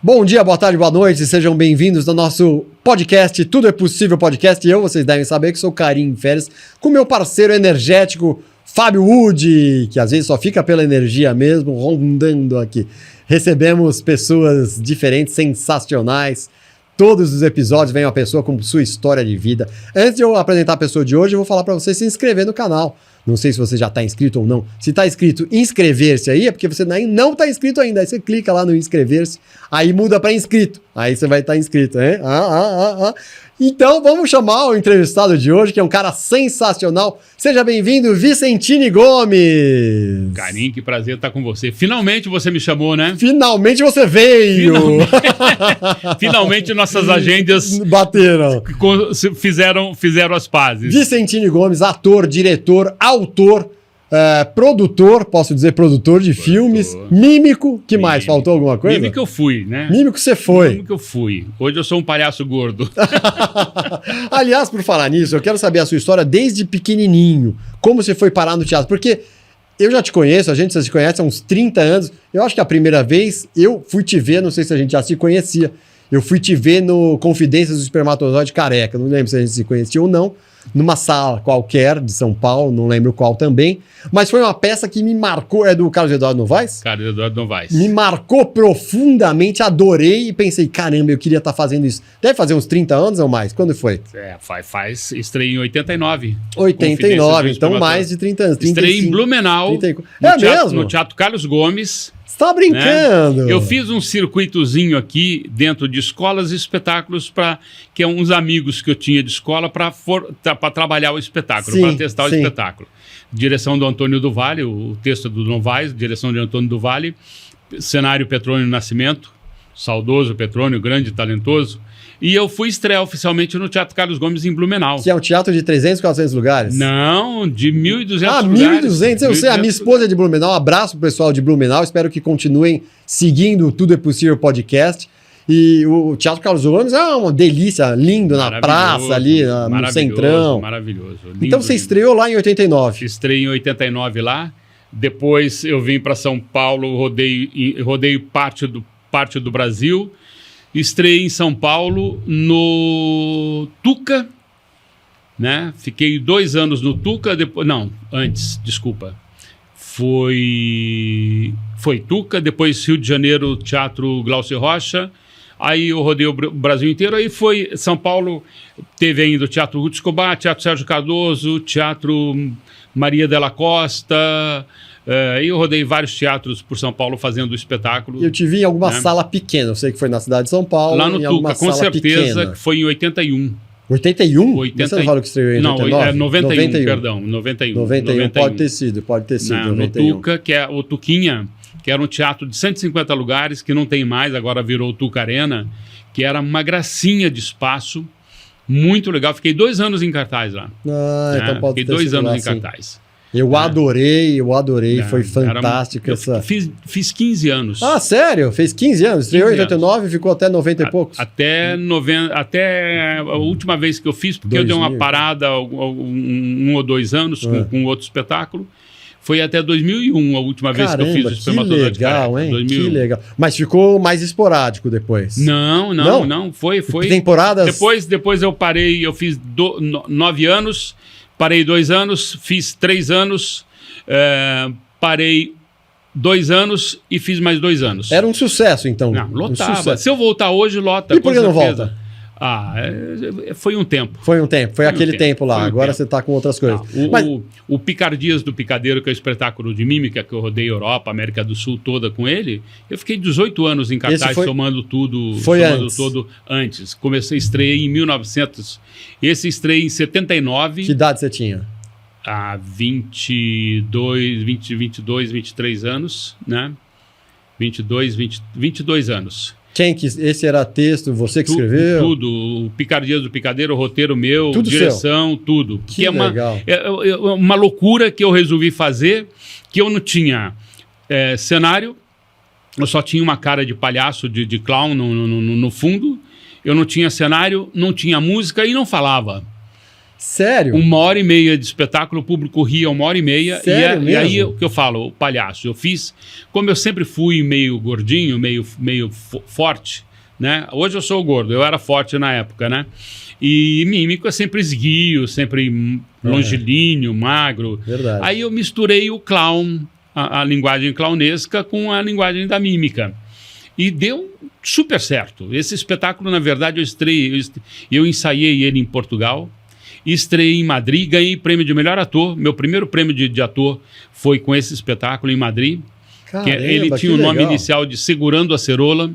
Bom dia, boa tarde, boa noite, sejam bem-vindos ao nosso podcast Tudo é Possível Podcast. Vocês devem saber que sou Karim Férias, com meu parceiro energético Fábio Wood, que às vezes só fica pela energia mesmo, rondando aqui. Recebemos pessoas diferentes, sensacionais. Todos os episódios vem uma pessoa com sua história de vida. Antes de eu apresentar a pessoa de hoje, eu vou falar para você se inscrever no canal. Não sei se você já está inscrito ou não. Se está inscrito, inscrever-se aí é porque você não está inscrito ainda. Aí você clica lá no inscrever-se, aí muda para inscrito. Aí você vai estar inscrito, hein? Então vamos chamar o entrevistado de hoje, que é um cara sensacional. Seja bem-vindo, Vicentini Gomes. Karim, que prazer estar com você. Finalmente você me chamou, né? Finalmente você veio. Finalmente nossas agendas bateram. Fizeram as pazes. Vicentini Gomes, ator, diretor, autor, produtor, posso dizer produtor de filmes, mímico, que mais? Faltou alguma coisa? Mímico eu fui, né? Mímico você foi. Mímico eu fui. Hoje eu sou um palhaço gordo. Aliás, por falar nisso, eu quero saber a sua história desde pequenininho. Como você foi parar no teatro? Porque eu já te conheço, você se conhece há uns 30 anos. Eu acho que a primeira vez eu fui te ver, não sei se a gente já se conhecia. Eu fui te ver no Confidências do Espermatozoide Careca. Não lembro se a gente se conhecia ou não. Numa sala qualquer de São Paulo, não lembro qual também. Mas foi uma peça que me marcou. É do Carlos Eduardo Novaes? Carlos Eduardo Novaes. Me marcou profundamente, adorei e pensei, caramba, eu queria estar fazendo isso. Deve fazer uns 30 anos ou mais? Quando foi? Estreia em 89. 89, então mais de 30 anos. Estreia em Blumenau. Mesmo? No Teatro Carlos Gomes. Você tá brincando? Né? Eu fiz um circuitozinho aqui dentro de escolas e espetáculos que é uns amigos que eu tinha de escola para trabalhar o espetáculo, para testar o espetáculo. Direção do Antônio do Vale, o texto do Novaes, direção de Antônio do Vale, cenário Petrônio Nascimento, saudoso Petrônio, grande e talentoso. E eu fui estrear oficialmente no Teatro Carlos Gomes em Blumenau. Que é um teatro de 300, 400 lugares? Não, de 1.200 lugares. 1.200. Eu sei, a minha esposa é de Blumenau. Abraço pro pessoal de Blumenau. Espero que continuem seguindo o Tudo é Possível Podcast. E o Teatro Carlos Gomes é uma delícia, lindo na praça ali, no centrão. Maravilhoso. Lindo, então você estreou lá em 89? Estreiei em 89 lá. Depois eu vim para São Paulo, rodei parte do Brasil. Estreiei em São Paulo no Tuca, né? Fiquei 2 anos no Tuca, Foi Tuca, depois Rio de Janeiro, Teatro Glaucio Rocha. Aí eu rodei o Brasil inteiro, aí foi São Paulo, teve ainda o Teatro Ruth Escobar, Teatro Sérgio Cardoso, Teatro Maria Della Costa. Eu rodei vários teatros por São Paulo fazendo o espetáculo. Eu te vi em alguma sala pequena, eu sei que foi na cidade de São Paulo. Lá no Tuca, com certeza, que foi em 81. 81? Você não falou que estreou em 89? Não, é 91, perdão, 91. Pode ter sido. No Tuca, que é o Tuquinha, que era um teatro de 150 lugares, que não tem mais, agora virou o Tuca Arena, que era uma gracinha de espaço, muito legal. Fiquei 2 anos em cartaz lá. Então pode Fiquei ter 2 anos lá, em cartaz. Eu adorei, foi fantástico. Fiz 15 anos. Ah, sério? Fez 15 anos? Estreou em 89 e ficou até 90 e poucos? Até a última vez que eu fiz, porque eu dei uma parada 1 ou 2 anos com outro espetáculo. Foi até 2001 a última vez que eu fiz o Espermatozoide Careca. Que legal, hein? Que legal. Mas ficou mais esporádico depois? Não. Foi. Temporadas? Depois eu parei, eu fiz 9 anos... Parei 2 anos, fiz 3 anos, parei 2 anos e fiz mais 2 anos. Era um sucesso, então? Não, lotava. Se eu voltar hoje, lota. E por que não volta? Foi um tempo. Foi aquele tempo lá. Agora você está com outras coisas. O Picardias do Picadeiro, que é o espetáculo de mímica que eu rodei Europa, América do Sul toda com ele, eu fiquei 18 anos em cartaz somando tudo. Todo antes. Estreiei em 1900. Esse estreiei em 79. Que idade você tinha? 22, 23 anos, né? 22 anos. Esse era texto, você que escreveu? Tudo. O Picardias do Picadeiro, o roteiro meu, tudo direção, seu. Tudo. Que legal. Uma loucura que eu resolvi fazer, que eu não tinha cenário, eu só tinha uma cara de palhaço, de clown no fundo, eu não tinha cenário, não tinha música e não falava. Sério? 1h30 de espetáculo, o público ria 1h30. Sério mesmo? E aí o que eu falo, o palhaço, eu fiz, como eu sempre fui meio gordinho, meio forte, né? Hoje eu sou gordo, eu era forte na época, né? E mímico é sempre esguio, sempre longilíneo, magro. Verdade. Aí eu misturei o clown, a linguagem clownesca com a linguagem da mímica. E deu super certo. Esse espetáculo, na verdade, eu ensaiei ele em Portugal, estreiei em Madrid, ganhei prêmio de melhor ator. Meu primeiro prêmio de ator foi com esse espetáculo em Madrid. Caramba, Ele tinha o nome inicial de Segurando a Cerola.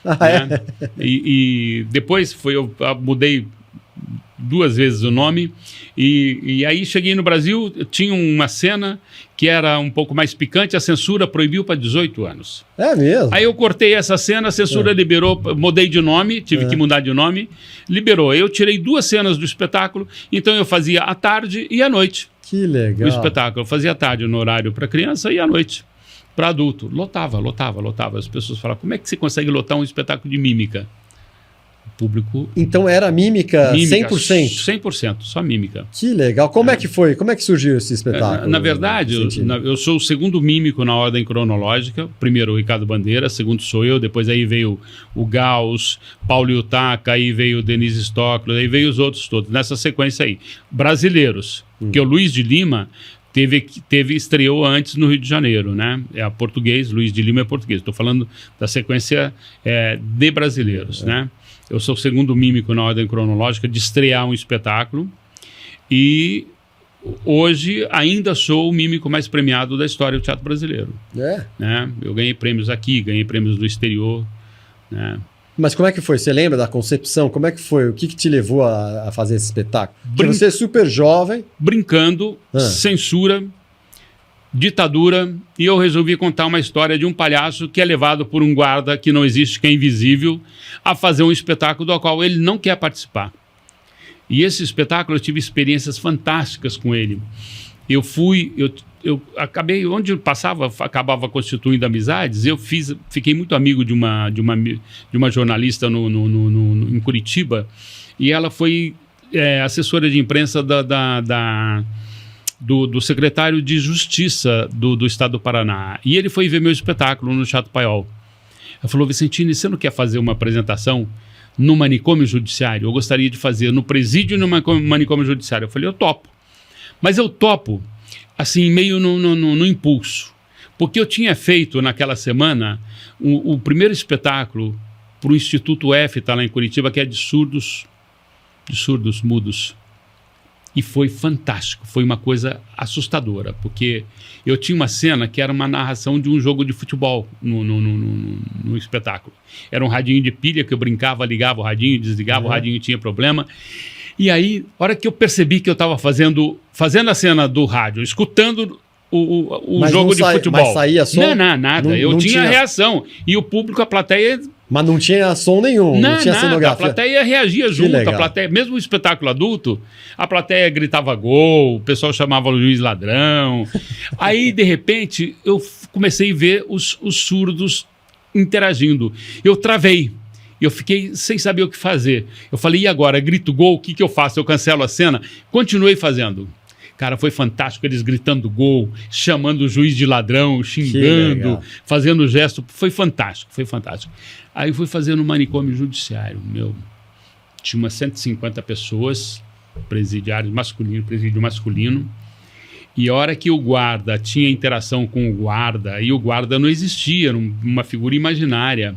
Né? E depois eu mudei 2 vezes o nome. E aí cheguei no Brasil, tinha uma cena que era um pouco mais picante, a censura proibiu para 18 anos. É mesmo? Aí eu cortei essa cena, a censura liberou, mudei de nome, tive que mudar de nome, liberou. Eu tirei 2 cenas do espetáculo, então eu fazia à tarde e à noite. Que legal. O espetáculo, eu fazia à tarde no horário para criança e à noite para adulto. Lotava. As pessoas falavam, como é que você consegue lotar um espetáculo de mímica? O público... Então era mímica 100%? 100%, só mímica. Que legal. Como é que foi? Como é que surgiu esse espetáculo? Na verdade, eu sou o segundo mímico na ordem cronológica. Primeiro o Ricardo Bandeira, segundo sou eu, depois aí veio o Gauss, Paulo Yutaka, aí veio o Denise Stockley, aí veio os outros todos, nessa sequência aí. Brasileiros, porque o Luiz de Lima estreou antes no Rio de Janeiro, né? É português, Luiz de Lima é português. Estou falando da sequência de brasileiros, né? Eu sou o segundo mímico na ordem cronológica de estrear um espetáculo e hoje ainda sou o mímico mais premiado da história do teatro brasileiro. Né? Eu ganhei prêmios aqui, ganhei prêmios do exterior, né? Mas como é que foi? Você lembra da concepção? Como é que foi? O que te levou a fazer esse espetáculo? Porque você é super jovem. Brincando, censura, ditadura, e eu resolvi contar uma história de um palhaço que é levado por um guarda que não existe, que é invisível, a fazer um espetáculo do qual ele não quer participar. E esse espetáculo eu tive experiências fantásticas com ele. Eu acabei, onde eu passava, acabava constituindo amizades. Fiquei muito amigo de uma jornalista em Curitiba, e ela foi assessora de imprensa do secretário de Justiça do Estado do Paraná. E ele foi ver meu espetáculo no Teatro Paiol. Ela falou, Vicentini, você não quer fazer uma apresentação no manicômio judiciário? Eu gostaria de fazer no presídio e no manicômio judiciário. Eu falei, eu topo. Mas eu topo, assim, meio no impulso. Porque eu tinha feito, naquela semana, o primeiro espetáculo para o Instituto F, está lá em Curitiba, que é de surdos mudos. E foi fantástico, foi uma coisa assustadora, porque eu tinha uma cena que era uma narração de um jogo de futebol no espetáculo. Era um radinho de pilha que eu brincava, ligava o radinho, desligava o radinho, tinha problema. E aí, a hora que eu percebi que eu estava fazendo a cena do rádio, escutando o jogo de futebol. Mas saía som? Não, nada. Eu tinha reação. E o público, a plateia... Mas não tinha som nenhum, não tinha cenografia. A plateia reagia junto, a plateia, mesmo o espetáculo adulto, a plateia gritava gol, o pessoal chamava o juiz ladrão. Aí, de repente, eu comecei a ver os surdos interagindo. Eu travei. Eu fiquei sem saber o que fazer. Eu falei, e agora? Grito gol, o que eu faço? Eu cancelo a cena? Continuei fazendo. Cara, foi fantástico, eles gritando gol, chamando o juiz de ladrão, xingando, fazendo gesto. Foi fantástico. Aí fui fazer no manicômio judiciário. Tinha umas 150 pessoas, presidiários masculinos, presídio masculino. E a hora que o guarda tinha interação com o guarda, e o guarda não existia, era uma figura imaginária.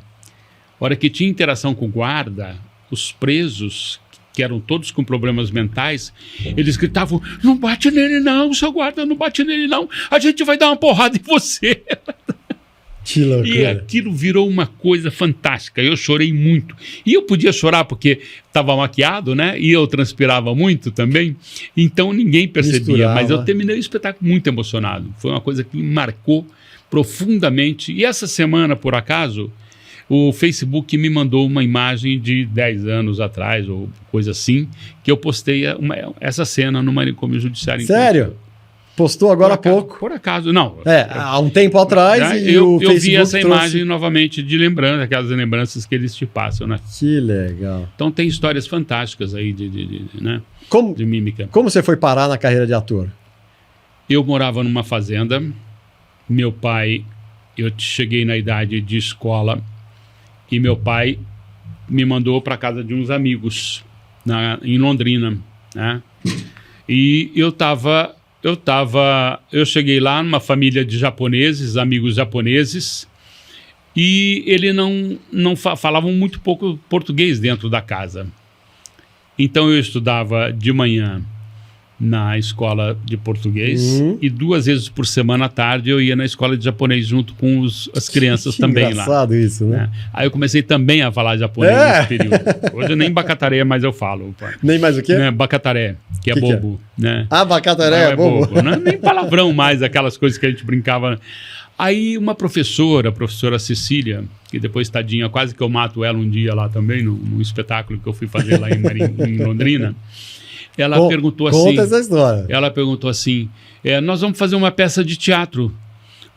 A hora que tinha interação com o guarda, os presos, que eram todos com problemas mentais, eles gritavam, não bate nele não, seu guarda, não bate nele não, a gente vai dar uma porrada em você. Que loucura. E aquilo virou uma coisa fantástica, eu chorei muito. E eu podia chorar porque estava maquiado, né? E eu transpirava muito também, então ninguém percebia. Mas eu terminei o espetáculo muito emocionado. Foi uma coisa que me marcou profundamente. E essa semana, por acaso, o Facebook me mandou uma imagem de 10 anos atrás, ou coisa assim, que eu postei essa cena no manicômio judiciário. Sério? postou agora há pouco. Por acaso, não. Há um tempo atrás. Eu vi essa imagem novamente de lembrança, aquelas lembranças que eles te passam, né? Que legal. Então tem histórias fantásticas aí né? De mímica. Como você foi parar na carreira de ator? Eu morava numa fazenda. Meu pai, eu cheguei na idade de escola e meu pai me mandou para casa de uns amigos em Londrina, né? E eu cheguei lá numa família de japoneses, amigos japoneses, e ele não falavam muito pouco português dentro da casa. Então eu estudava de manhã na escola de português e 2 vezes por semana à tarde eu ia na escola de japonês junto com as crianças também lá. Engraçado isso, né? Aí eu comecei também a falar japonês nesse período. Hoje nem bacataré mais eu falo. Nem mais o quê? Bacataré, que é bobo. Né? Ah, bacataré é bobo. Não é nem palavrão mais, aquelas coisas que a gente brincava. Aí uma professora, a professora Cecília, que depois, tadinha, quase que eu mato ela um dia lá também, num espetáculo que eu fui fazer lá em Londrina. Ela perguntou assim... Conta essa história. Ela perguntou assim, nós vamos fazer uma peça de teatro.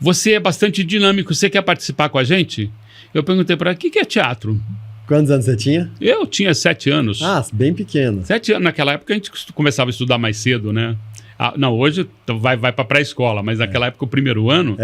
Você é bastante dinâmico, você quer participar com a gente? Eu perguntei para ela, o que é teatro? Quantos anos você tinha? Eu tinha 7 anos. Ah, bem pequeno. 7 anos. Naquela época a gente começava a estudar mais cedo, né? Não, hoje vai para pré-escola, mas naquela época, o primeiro ano,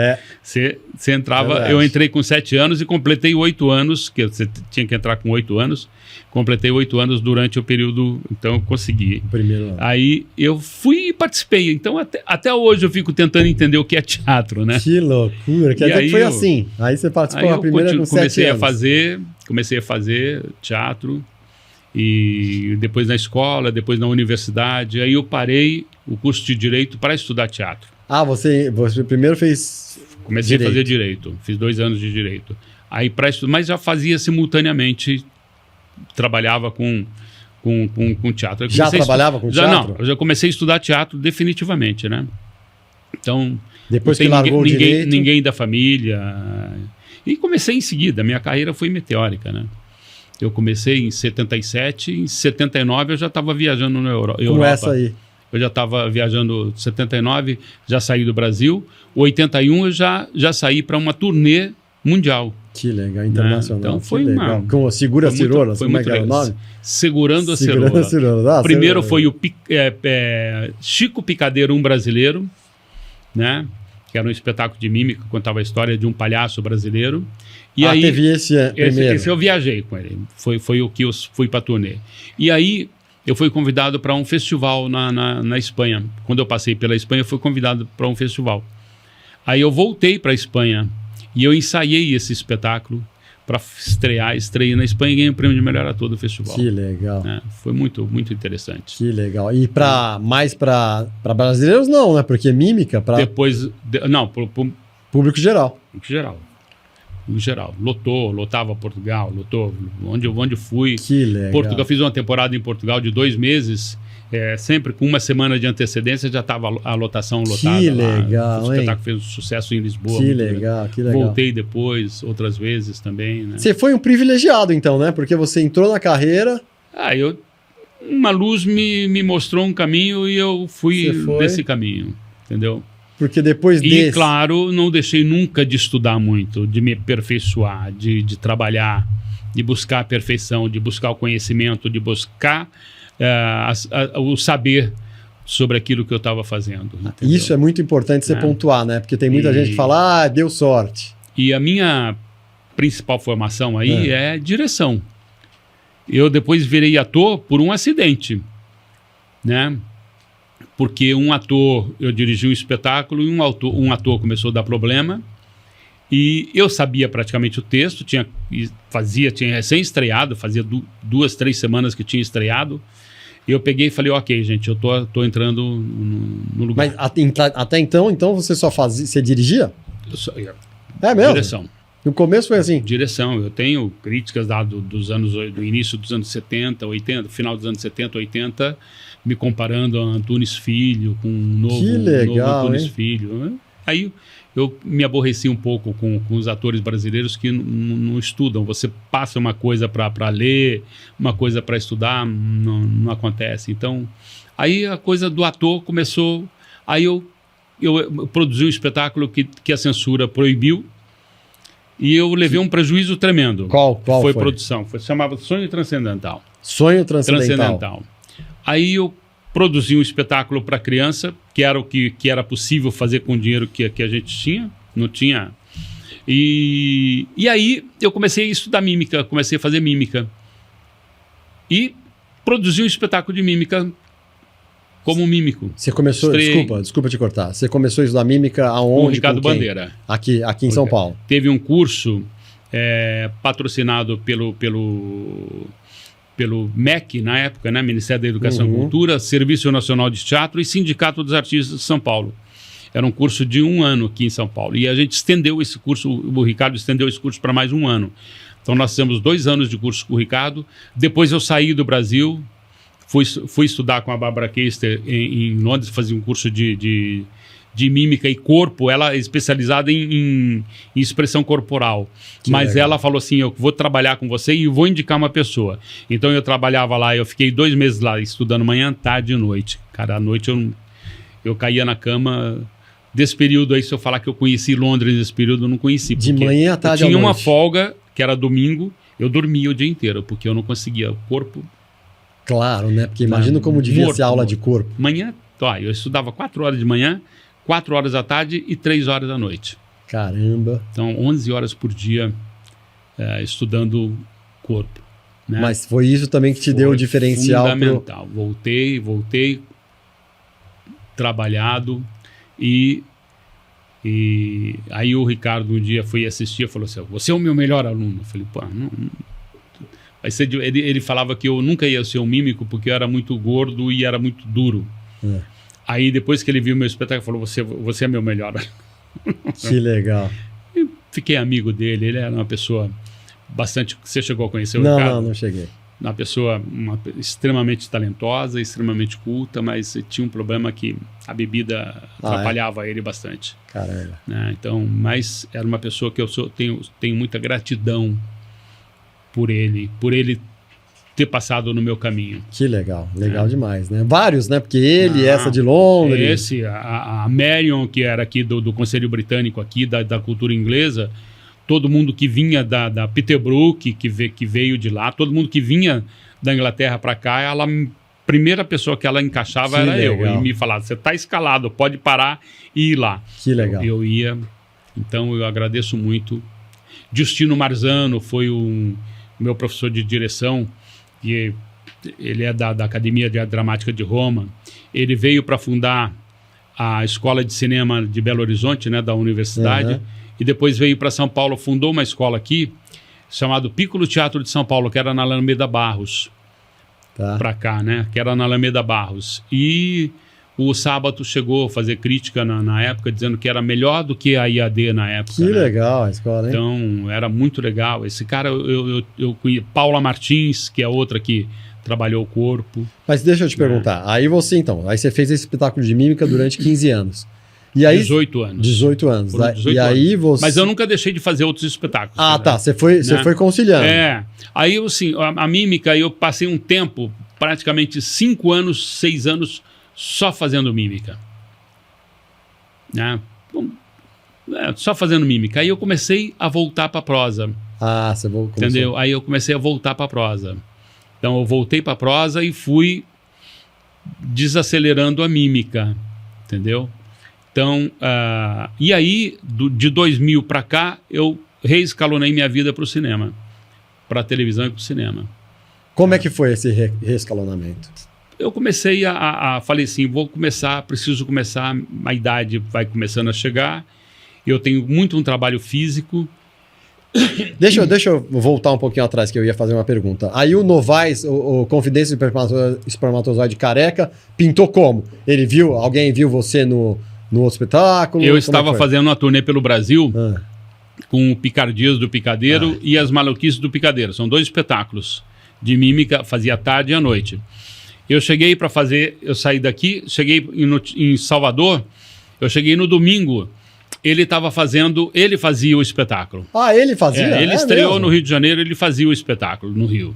você entrava... Eu entrei com 7 anos e completei 8 anos, que você tinha que entrar com 8 anos. Completei 8 anos durante o período, então eu consegui. Primeiro ano. Aí eu fui e participei. Então até hoje eu fico tentando entender o que é teatro, né? Que loucura, que até foi assim. Aí você participou a primeira com 7 anos. Comecei a fazer teatro, e depois na escola, depois na universidade. Aí eu parei o curso de Direito para estudar teatro. Ah, você primeiro fez Comecei a fazer Direito, fiz 2 anos de Direito. Aí para estudar, mas já fazia simultaneamente, trabalhava com teatro. Já trabalhava com teatro? Não, eu já comecei a estudar teatro definitivamente, né? Então, depois que largou o Direito... Ninguém da família... E comecei em seguida, minha carreira foi meteórica, né? Eu comecei em 77, em 79 eu já estava viajando na Europa. Com essa aí? Eu já estava viajando em 79, já saí do Brasil. Em 81 eu já saí para uma turnê mundial. Que legal, internacional. Então foi legal. Com Segura a Cirola, como é que era o nome? Segurando a Cirola. Primeiro foi o Chico Picadeiro, um brasileiro, né? Que era um espetáculo de mímica, contava a história de um palhaço brasileiro. E aí, teve esse primeiro. Esse eu viajei com ele, foi o que eu fui para a turnê. E aí eu fui convidado para um festival na Espanha. Quando eu passei pela Espanha, eu fui convidado para um festival. Aí eu voltei para a Espanha e eu ensaiei esse espetáculo para estreei na Espanha e ganhei o prêmio de melhor ator do festival. Que legal. Foi muito, muito interessante. Que legal. E mais para brasileiros não, né? Porque mímica para... Depois... Não, público geral. Público geral. Em geral, lotava Portugal, lotou onde fui. Que legal. Portugal, fiz uma temporada em Portugal de 2 meses, sempre com uma semana de antecedência já estava a lotação lotada. Que legal, o espetáculo fez sucesso em Lisboa. Que legal, que legal. Voltei depois, outras vezes também, né? Você foi um privilegiado então, né? Porque você entrou na carreira... Uma luz me mostrou um caminho e eu fui nesse caminho, entendeu? Porque depois E, claro, não deixei nunca de estudar muito, de me aperfeiçoar, de trabalhar, de buscar a perfeição, de buscar o conhecimento, de buscar o saber sobre aquilo que eu estava fazendo. Entendeu? Isso é muito importante você pontuar, né? Porque tem muita gente que fala, deu sorte. E a minha principal formação aí é direção. Eu depois virei ator por um acidente, né? Porque eu dirigi um espetáculo e um ator começou a dar problema e eu sabia praticamente o texto, tinha recém-estreado, fazia 2, 3 semanas que tinha estreado, e eu peguei e falei, ok, gente, eu tô entrando no lugar. Mas até então você só fazia, você dirigia? É mesmo? Direção. No começo foi assim? Direção. Eu tenho críticas do início dos anos 70, 80, final dos anos 70, 80, me comparando a Antunes Filho, com um novo Antunes Filho. Aí eu me aborreci um pouco com os atores brasileiros que não estudam. Você passa uma coisa para ler, uma coisa para estudar, não acontece. Então, aí a coisa do ator começou... Aí eu eu produzi um espetáculo que a censura proibiu e eu levei um prejuízo tremendo. Qual foi? Produção. Chamava Sonho Transcendental. Sonho Transcendental. Aí eu produzi um espetáculo para criança, que era o que era possível fazer com o dinheiro que a gente tinha. Não tinha... E aí eu comecei a estudar mímica, comecei a fazer mímica. E produzi um espetáculo de mímica como mímico. Você começou, desculpa te cortar. Você começou a estudar mímica aonde? Com o Ricardo Bandeira. Aqui em São Paulo. Teve um curso patrocinado pelo MEC, na época, né? Ministério da Educação e Cultura, Serviço Nacional de Teatro e Sindicato dos Artistas de São Paulo. Era um curso de 1 ano aqui em São Paulo. E a gente estendeu esse curso, o Ricardo estendeu esse curso para mais 1 ano. Então nós fizemos 2 anos de curso com o Ricardo. Depois eu saí do Brasil, fui estudar com a Bárbara Keister em Londres, fazia um curso de mímica e corpo. Ela é especializada em expressão corporal. Mas legal. Ela falou assim, eu vou trabalhar com você e vou indicar uma pessoa. Então eu trabalhava lá, eu fiquei 2 meses lá estudando manhã, tarde e noite. Cara, à noite eu caía na cama... Desse período aí, se eu falar que eu conheci Londres nesse período, eu não conheci. De manhã à tarde à noite. Tinha uma folga, que era domingo, eu dormia o dia inteiro, porque eu não conseguia. O corpo... Claro, né? Porque imagina como devia ser a aula de corpo. Manhã, eu estudava 4 horas de manhã, 4 horas da tarde e 3 horas da noite. Caramba! Então, 11 horas por dia estudando corpo. Né? Mas foi isso também que te deu o diferencial? Fundamental. Voltei, trabalhado... E aí o Ricardo um dia foi assistir e falou assim, você é o meu melhor aluno. Eu falei, pô, não. Ele falava que eu nunca ia ser um mímico porque eu era muito gordo e era muito duro. Aí depois que ele viu meu espetáculo, falou, você é meu melhor aluno. Que legal. Eu fiquei amigo dele, ele era uma pessoa bastante... Você chegou a conhecer o Ricardo? Não cheguei. Uma pessoa extremamente talentosa, extremamente culta, mas tinha um problema que a bebida atrapalhava ele bastante. Caramba. Né? Então, mas era uma pessoa que eu tenho muita gratidão por ele ter passado no meu caminho. Que legal, demais, né? Vários, né? Porque essa de Londres... A Marion, que era aqui do Conselho Britânico, aqui da cultura inglesa... Todo mundo que vinha da Peterbrook, que veio de lá, todo mundo que vinha da Inglaterra para cá, a primeira pessoa que ela encaixava era eu. E me falava, você está escalado, pode parar e ir lá. Que legal. Eu ia, então eu agradeço muito. Justino Marzano foi o meu professor de direção, e ele é da Academia de Arte Dramática de Roma. Ele veio para fundar a Escola de Cinema de Belo Horizonte, né, da universidade, e depois veio para São Paulo, fundou uma escola aqui, chamado Piccolo Teatro de São Paulo, que era na Alameda Barros, para cá, né? Que era na Alameda Barros. E o Sábato chegou a fazer crítica na época, dizendo que era melhor do que a IAD na época. Que legal a escola, hein? Então, era muito legal. Esse cara, eu conheço. Paula Martins, que é outra que trabalhou o corpo. Mas deixa eu te perguntar, aí você fez esse espetáculo de mímica durante 15 anos. E aí, 18 anos. 18 anos. 18 e aí anos. você... Mas eu nunca deixei de fazer outros espetáculos. Ah, tá. Você foi conciliando. Aí, assim, a mímica, eu passei um tempo, praticamente 5 anos, 6 anos, só fazendo mímica. Né? Só fazendo mímica. Aí eu comecei a voltar para prosa. Ah, você começou. Entendeu? Aí eu comecei a voltar para prosa. Então eu voltei para prosa e fui desacelerando a mímica. Entendeu? Então, e aí, de 2000 para cá, eu reescalonei minha vida para o cinema, para a televisão e para o cinema. Como é que foi esse reescalonamento? Eu comecei falei assim, preciso começar, a idade vai começando a chegar, eu tenho muito um trabalho físico. Deixa eu voltar um pouquinho atrás, que eu ia fazer uma pergunta. Aí o Novaes, o Confidência do Espermatozoide Careca, pintou como? Alguém viu você no outro espetáculo? Eu estava fazendo uma turnê pelo Brasil com o Picardias do Picadeiro e as Maluquices do Picadeiro. São 2 espetáculos de mímica, fazia à tarde e à noite. Eu cheguei para fazer, eu saí daqui, cheguei em Salvador, eu cheguei no domingo, ele fazia o espetáculo. Ah, ele fazia? Ele estreou mesmo? No Rio de Janeiro, ele fazia o espetáculo no Rio.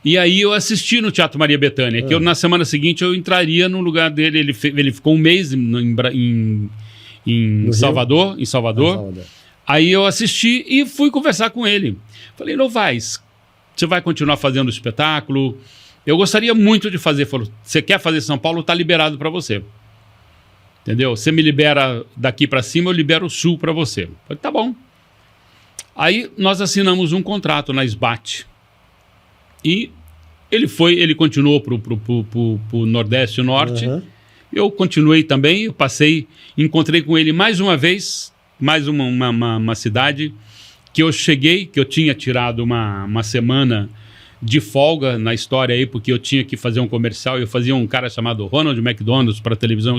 E aí eu assisti no Teatro Maria Bethânia, que eu, na semana seguinte eu entraria no lugar dele. Ele ficou um mês em Salvador. Aí eu assisti e fui conversar com ele. Falei, Novaes, você vai continuar fazendo o espetáculo? Eu gostaria muito de fazer. Falou, você quer fazer São Paulo? Tá liberado para você. Entendeu? Você me libera daqui para cima, eu libero o sul para você. Falei, tá bom. Aí nós assinamos um contrato na SBAT. E ele continuou pro Nordeste e Norte. Eu continuei também, encontrei com ele mais uma vez, mais uma cidade, que eu cheguei, que eu tinha tirado uma semana de folga na história aí, porque eu tinha que fazer um comercial. Eu fazia um cara chamado Ronald McDonald para televisão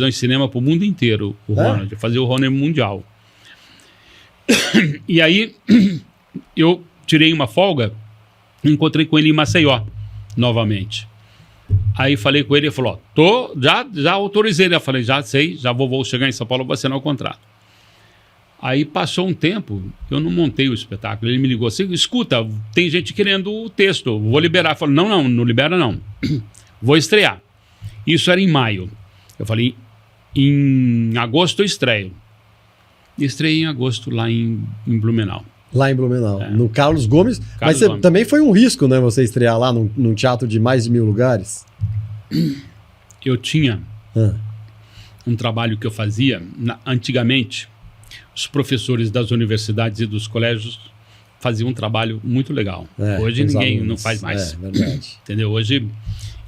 e cinema para o mundo inteiro. Ronald, eu fazia o Ronald Mundial. E aí eu tirei uma folga, encontrei com ele em Maceió novamente. Aí falei com ele, ele falou, já autorizei. Eu falei, já sei, já vou chegar em São Paulo, vou assinar o contrato. Aí passou um tempo, eu não montei o espetáculo. Ele me ligou assim, escuta, tem gente querendo o texto, vou liberar. Eu falei, não libera não, vou estrear. Isso era em maio. Eu falei, em agosto eu estreio. Estreiei em agosto lá em Blumenau. Lá em Blumenau, no Carlos Gomes. Mas também foi um risco, né, você estrear lá num teatro de mais de 1000 lugares? Eu tinha um trabalho que eu fazia antigamente. Os professores das universidades e dos colégios faziam um trabalho muito legal. Hoje ninguém não faz mais. Verdade. Entendeu? Hoje,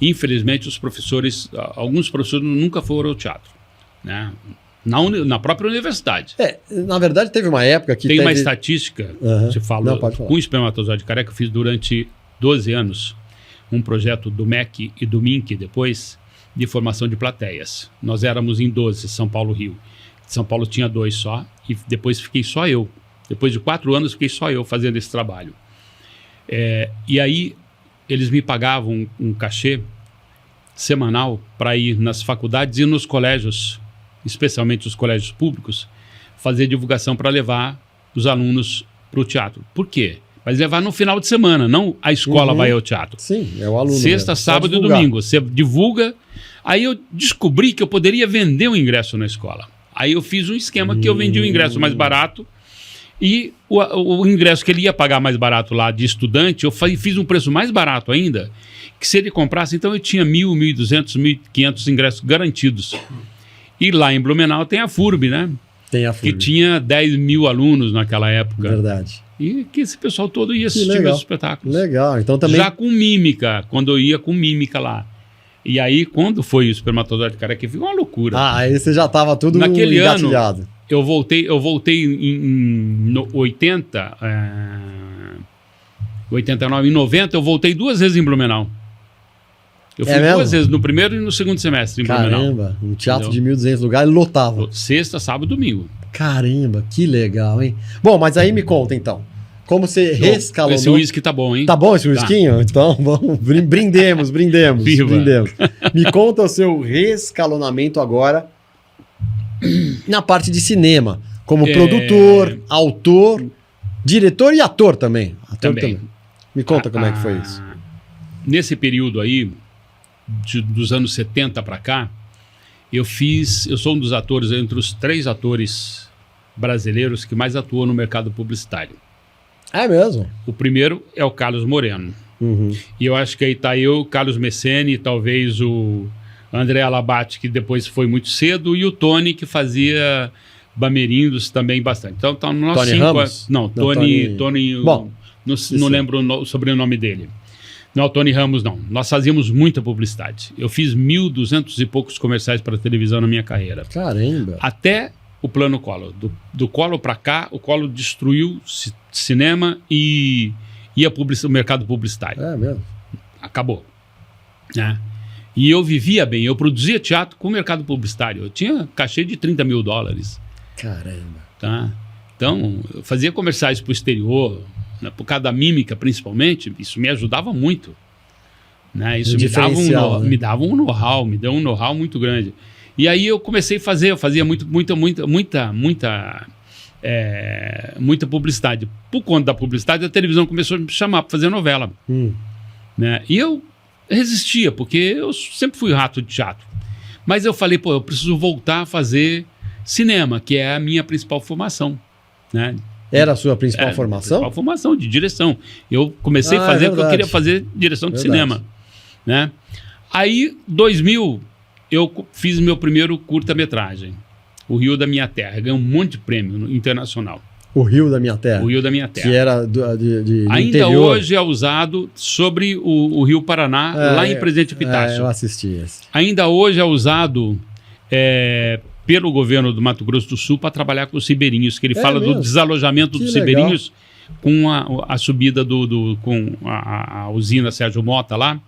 infelizmente, alguns professores nunca foram ao teatro, né? Na própria universidade. Na verdade, teve uma época que tem uma estatística, você fala, com o espermatozoide careca, eu fiz durante 12 anos um projeto do MEC e do MINC depois, de formação de plateias. Nós éramos em 12, São Paulo, Rio. São Paulo tinha 2 só, e depois fiquei só eu. Depois de 4 anos, fiquei só eu fazendo esse trabalho. E aí, eles me pagavam um cachê semanal para ir nas faculdades e nos colégios, especialmente os colégios públicos, fazer divulgação para levar os alunos para o teatro. Por quê? Mas levar no final de semana, não a escola vai ao teatro. Sim, é o aluno. Sexta, sábado e domingo. Você divulga. Aí eu descobri que eu poderia vender o ingresso na escola. Aí eu fiz um esquema que eu vendi o ingresso mais barato e o ingresso que ele ia pagar mais barato lá de estudante, eu fiz um preço mais barato ainda, que se ele comprasse, então eu tinha 1.000, 1.200, 1.500 ingressos garantidos. E lá em Blumenau tem a FURB, né? Tem a FURB. Que tinha 10.000 alunos naquela época. Verdade. E que esse pessoal todo ia assistir meus espetáculos. Legal, então também... Já com mímica, quando eu ia com mímica lá. E aí, quando foi o espermatozoide careca, ficou uma loucura. Aí você já estava tudo naquele engatilhado. Ano, eu voltei em 80, 89, em 90, eu voltei 2 vezes em Blumenau. Eu fui 2 vezes, no primeiro e no segundo semestre em Blumenau. Caramba, um teatro de 1.200 lugares lotava. Sexta, sábado e domingo. Caramba, que legal, hein? Bom, mas aí me conta então. Como você rescalonou... Esse uísque tá bom, hein? Tá bom esse uísquinho? Tá. Então, vamos, brindemos. Brindemos. Me conta o seu rescalonamento agora na parte de cinema. Como produtor, autor, diretor e ator também. Também. Me conta como é que foi isso. Nesse período aí, dos anos 70 para cá, eu sou um dos atores, entre os 3 atores brasileiros que mais atuam no mercado publicitário. É mesmo? O primeiro é o Carlos Moreno. E eu acho que aí tá eu, Carlos Messene, talvez o André Alabate, que depois foi muito cedo, e o Tony, que fazia Bamerindos também bastante. Então, nós Tony 5... Ramos? Não, Tony Bom, não lembro o sobrenome dele. Não, Tony Ramos não. Nós fazíamos muita publicidade. Eu fiz 1.200 e poucos comerciais para televisão na minha carreira. Caramba! Até o plano Collor. Do Collor para cá, o Collor destruiu cinema e o mercado publicitário. É mesmo? Acabou. Né? E eu vivia bem. Eu produzia teatro com o mercado publicitário. Eu tinha cachê de $30 mil. Caramba! Tá? Então, eu fazia comerciais para o exterior, né? Por causa da mímica, principalmente. Isso me ajudava muito. Né? Isso me dava um know-how, me deu um know-how muito grande. E aí eu comecei a fazer, eu fazia muita muita publicidade. Por conta da publicidade, a televisão começou a me chamar para fazer novela. Né? E eu resistia, porque eu sempre fui rato de teatro. Mas eu falei, eu preciso voltar a fazer cinema, que é a minha principal formação. Né? Era a sua principal formação? Principal formação, de direção. Eu comecei a fazer porque eu queria fazer direção de cinema. Né? Aí, 2000, eu fiz meu primeiro curta-metragem, O Rio da Minha Terra. Ganhei um monte de prêmio internacional. O Rio da Minha Terra. O Rio da Minha Terra. Que era de ainda interior. Hoje é usado sobre o Rio Paraná, lá em Presidente Epitácio. Eu assisti esse. Ainda hoje é usado pelo governo do Mato Grosso do Sul para trabalhar com os ribeirinhos, que ele fala do desalojamento dos ribeirinhos com a subida com a usina Sérgio Mota lá,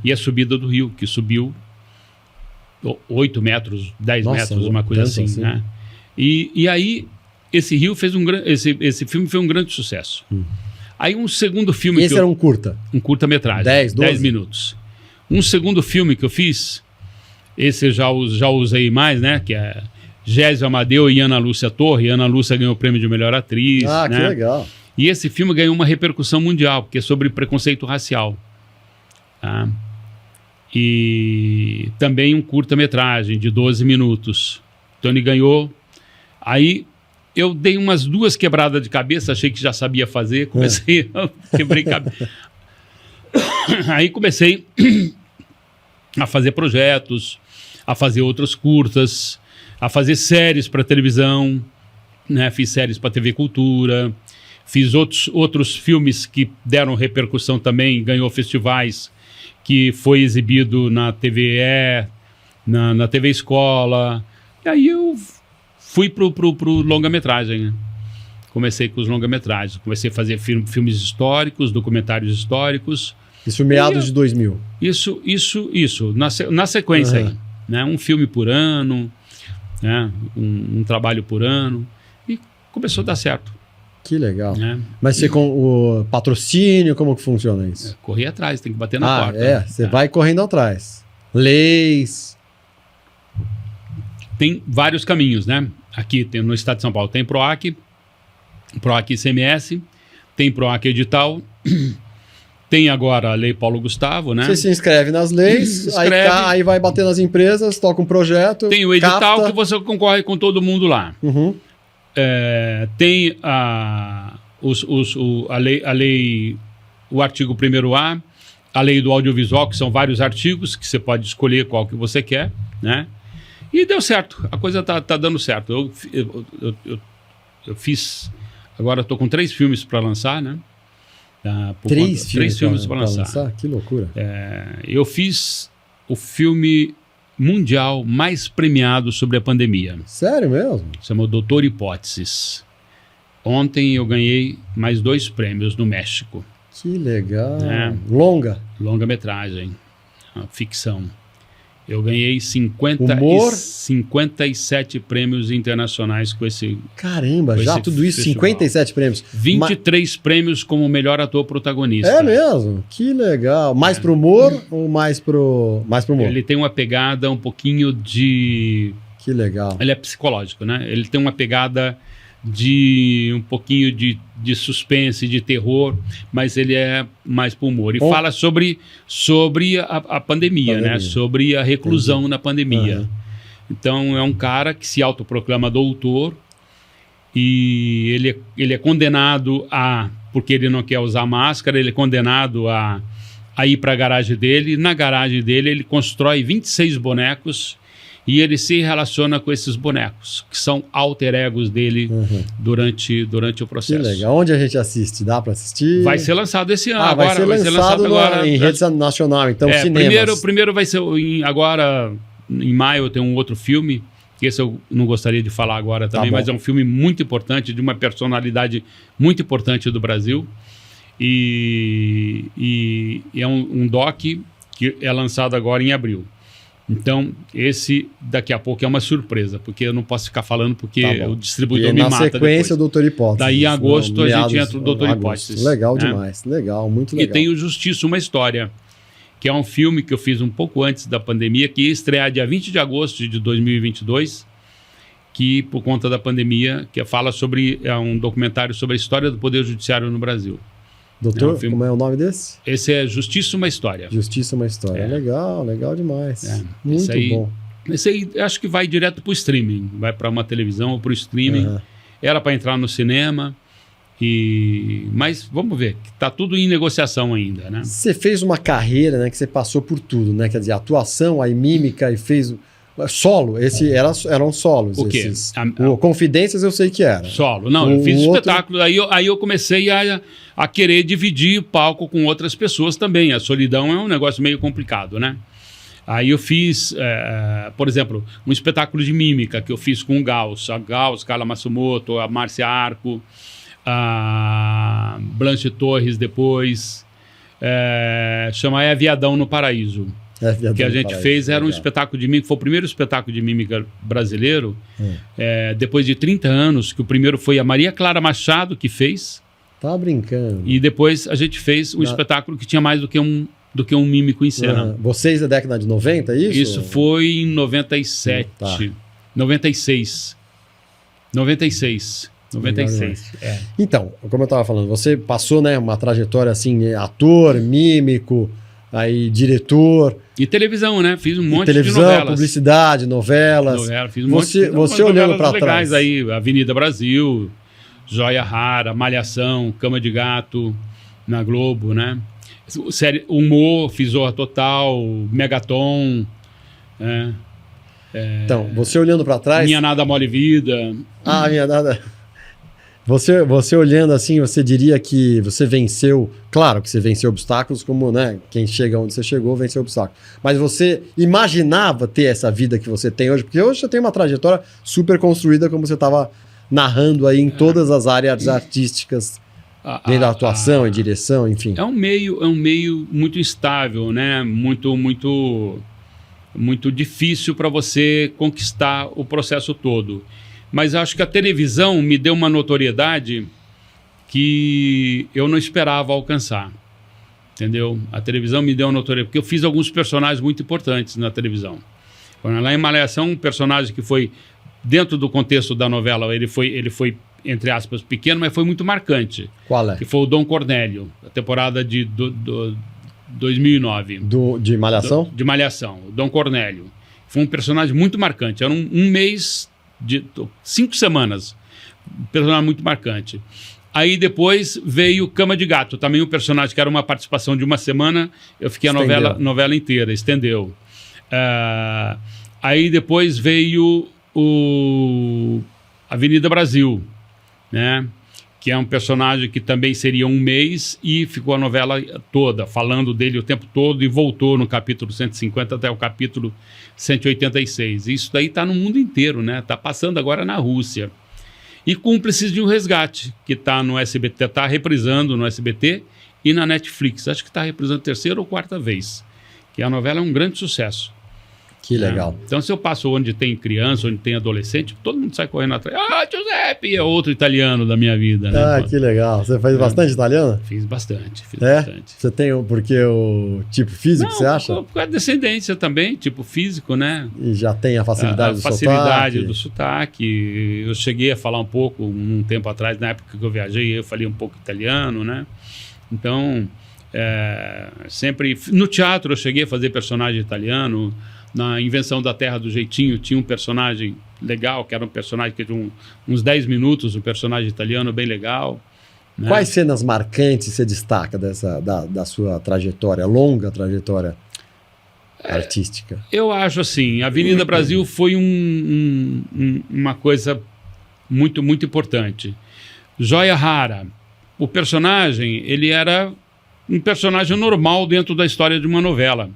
e a subida do rio, que subiu 8 metros, 10 metros, uma coisa assim. Né? E aí... Esse filme foi um grande sucesso. Aí um segundo filme... Esse era um curta? Um curta-metragem. 10 minutos. Um segundo filme que eu fiz, esse eu já usei mais, né? Que é Gésio Amadeu e Ana Lúcia Torre. Ana Lúcia ganhou o prêmio de melhor atriz. Ah, né? Que legal. E esse filme ganhou uma repercussão mundial, porque é sobre preconceito racial. Tá? E também um curta-metragem de 12 minutos. Então ele ganhou... Aí... Eu dei umas 2 quebradas de cabeça, achei que já sabia fazer, comecei a quebrei cabeça. Aí comecei a fazer projetos, a fazer outros curtas, a fazer séries para televisão, né? Fiz séries para TV Cultura, fiz outros filmes que deram repercussão também, ganhou festivais, que foi exibido na TVE, na TV Escola, e aí eu... Fui pro longa-metragem, né? Comecei com os longa-metragens. Comecei a fazer filmes históricos, documentários históricos. Isso meados de 2000? Isso. Na sequência aí. Né? Um filme por ano, né? Um trabalho por ano. E começou a dar certo. Que legal. Né? Mas você com o patrocínio, como que funciona isso? Correr atrás, tem que bater na porta. Você vai correndo atrás. Leis... Tem vários caminhos, né? Aqui no estado de São Paulo tem PROAC ICMS, tem PROAC Edital, tem agora a Lei Paulo Gustavo, né? Você se inscreve nas leis, aí vai bater nas empresas, toca um projeto. Tem o edital que você concorre com todo mundo lá. Tem a lei, o artigo 1º-A, a lei do audiovisual, que são vários artigos que você pode escolher qual que você quer, né? E deu certo, a coisa tá dando certo. Eu fiz, agora estou com 3 filmes para lançar, né? 3 filmes para lançar. Que loucura. Eu fiz o filme mundial mais premiado sobre a pandemia. Sério mesmo? Chama Doutor Hipóteses. Ontem eu ganhei mais 2 prêmios no México. Que legal. Longa? Longa-metragem, ficção. Eu ganhei 57 prêmios internacionais com esse... Caramba, já tudo isso, festival. 57 prêmios. 23 prêmios como melhor ator protagonista. É mesmo? Que legal. Mais pro humor ou mais pro humor? Ele tem uma pegada um pouquinho de... Que legal. Ele é psicológico, né? Ele tem uma pegada de um pouquinho de suspense, de terror, mas ele é mais pro humor. E fala sobre a pandemia, né? Sobre a reclusão na pandemia. Então é um cara que se autoproclama doutor e ele é condenado porque ele não quer usar máscara, ele é condenado a ir para a garagem dele. Na garagem dele ele constrói 26 bonecos e ele se relaciona com esses bonecos, que são alter egos dele durante o processo. Que legal. Onde a gente assiste? Dá para assistir? Vai ser lançado esse ano. Vai ser lançado agora em rede nacional, então cinemas. Primeiro vai ser agora, em maio, tem um outro filme, que esse eu não gostaria de falar agora também, mas é um filme muito importante, de uma personalidade muito importante do Brasil. E é um doc que é lançado agora em abril. Então, esse daqui a pouco é uma surpresa, porque eu não posso ficar falando porque o distribuidor me mata depois. Na sequência, o Doutor Hipóteses. Daí, em agosto, a gente entra no Doutor Hipóteses. Legal demais. Legal, muito legal. E tem o Justiça, uma História, que é um filme que eu fiz um pouco antes da pandemia, que ia estrear dia 20 de agosto de 2022, que por conta da pandemia, que fala sobre um documentário sobre a história do Poder Judiciário no Brasil. Doutor, como é o nome desse? Esse é Justiça, uma História. Justiça, uma História. Legal, legal demais. Muito bom. Esse aí acho que vai direto para o streaming, vai para uma televisão ou para o streaming. Era para entrar no cinema, mas vamos ver, está tudo em negociação ainda, né? Você fez uma carreira, né, que você passou por tudo, né? Quer dizer, atuação, aí mímica e fez solo. Eram solos. O quê? Confidências eu sei que era. Solo. Não, eu fiz espetáculo. Aí eu comecei a querer dividir palco com outras pessoas também. A solidão é um negócio meio complicado, né? Aí eu fiz, por exemplo, um espetáculo de mímica que eu fiz com o Gauss. A Gauss, Carla Massumoto, a Márcia Arco, a Blanche Torres depois. Chama Viadão no Paraíso. Que a gente fez, era um espetáculo de mímica, foi o primeiro espetáculo de mímica brasileiro, depois de 30 anos, que o primeiro foi a Maria Clara Machado que fez. Tá brincando. E depois a gente fez um espetáculo que tinha mais do que um mímico em cena. Vocês da década de 90, isso? Isso foi em 97. 96. Então, como eu estava falando, você passou, né, uma trajetória assim, ator, mímico, aí diretor. E televisão, né? Fiz um monte de televisão, novelas. Publicidade, novelas. Fiz um monte de você olhando para trás aí, Avenida Brasil, Joia Rara, Malhação, Cama de Gato, na Globo, né? Série Humor, fiz Zorra Total, Megaton, né? Então, você olhando para trás... Minha Nada Mole Vida. Minha Nada... Você olhando assim, você diria que você venceu... Claro que você venceu obstáculos, como, né, quem chega onde você chegou, venceu obstáculos. Mas você imaginava ter essa vida que você tem hoje? Porque hoje você tem uma trajetória super construída, como você estava narrando aí em todas as áreas artísticas, dentro da atuação e direção, enfim. É um meio muito instável, né? Muito difícil para você conquistar o processo todo. Mas acho que a televisão me deu uma notoriedade que eu não esperava alcançar, entendeu? A televisão me deu uma notoriedade, porque eu fiz alguns personagens muito importantes na televisão. Lá em Malhação, um personagem que foi, dentro do contexto da novela, ele foi entre aspas, pequeno, mas foi muito marcante. Qual é? Que foi o Dom Cornélio, a temporada de 2009. De Malhação? De Malhação, o Dom Cornélio. Foi um personagem muito marcante, era um mês... 5 semanas, um personagem muito marcante. Aí depois veio Cama de Gato, também um personagem que era uma participação de uma semana, eu fiquei a novela inteira, estendeu. Aí depois veio o Avenida Brasil, né? Que é um personagem que também seria um mês e ficou a novela toda, falando dele o tempo todo e voltou no capítulo 150 até o capítulo 186. Isso daí está no mundo inteiro, né? Está passando agora na Rússia. E Cúmplices de um Resgate, que está no SBT, está reprisando no SBT e na Netflix. Acho que está reprisando 3ª ou 4ª vez. Que a novela é um grande sucesso. Que legal. Então, se eu passo onde tem criança, onde tem adolescente, todo mundo sai correndo atrás. Giuseppe! É outro italiano da minha vida, né? Que legal. Você faz bastante italiano? Fiz bastante. Bastante. Você tem porque o tipo físico, você acha? Por causa da descendência também, tipo físico, né? E já tem a facilidade do sotaque? A facilidade do sotaque. Eu cheguei a falar um pouco, um tempo atrás, na época que eu viajei, eu falei um pouco italiano, né? Então, sempre... No teatro eu cheguei a fazer personagem italiano. Na Invenção da Terra do Jeitinho tinha um personagem legal, que era um personagem que tinha uns 10 minutos, um personagem italiano bem legal. Né? Quais cenas marcantes você destaca da sua trajetória, longa trajetória artística? Eu acho assim, Avenida Brasil foi uma coisa muito, muito importante. Joia Rara, o personagem, ele era um personagem normal dentro da história de uma novela.